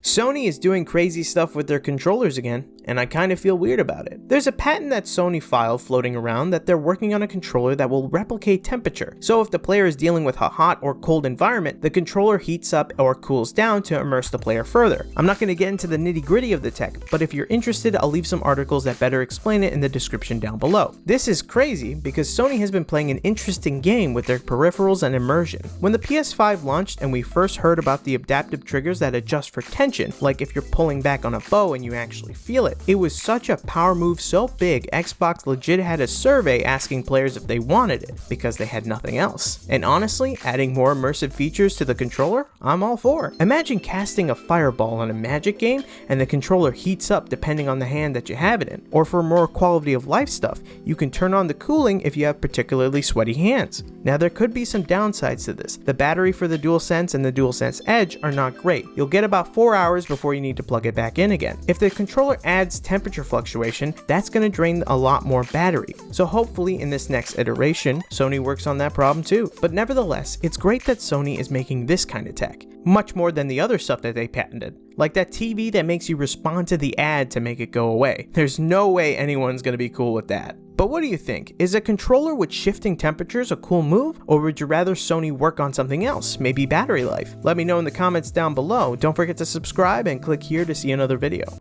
Sony is doing crazy stuff with their controllers again, and I kind of feel weird about it. There's a patent that Sony filed floating around that they're working on a controller that will replicate temperature. So if the player is dealing with a hot or cold environment, the controller heats up or cools down to immerse the player further. I'm not going to get into the nitty-gritty of the tech, but if you're interested, I'll leave some articles that better explain it in the description down below. This is crazy because Sony has been playing an interesting game with their peripherals and immersion. When the PS5 launched and we first heard about the adaptive triggers that adjust for tension, like if you're pulling back on a bow and you actually feel it, it was such a power move so big, Xbox legit had a survey asking players if they wanted it, because they had nothing else. And honestly, adding more immersive features to the controller, I'm all for. Imagine casting a fireball on a Magic game and the controller heats up depending on the hand that you have it in. Or for more quality of life stuff, you can turn on the cooling if you have particularly sweaty hands. Now there could be some downsides to this. The battery for the DualSense and the DualSense Edge are not great. You'll get about 4 hours before you need to plug it back in again. If the controller adds temperature fluctuation, that's going to drain a lot more battery. So hopefully in this next iteration, Sony works on that problem too. But nevertheless, it's great that Sony is making this kind of tech. Much more than the other stuff that they patented. Like that TV that makes you respond to the ad to make it go away. There's no way anyone's going to be cool with that. But what do you think? Is a controller with shifting temperatures a cool move? Or would you rather Sony work on something else, maybe battery life? Let me know in the comments down below. Don't forget to subscribe and click here to see another video.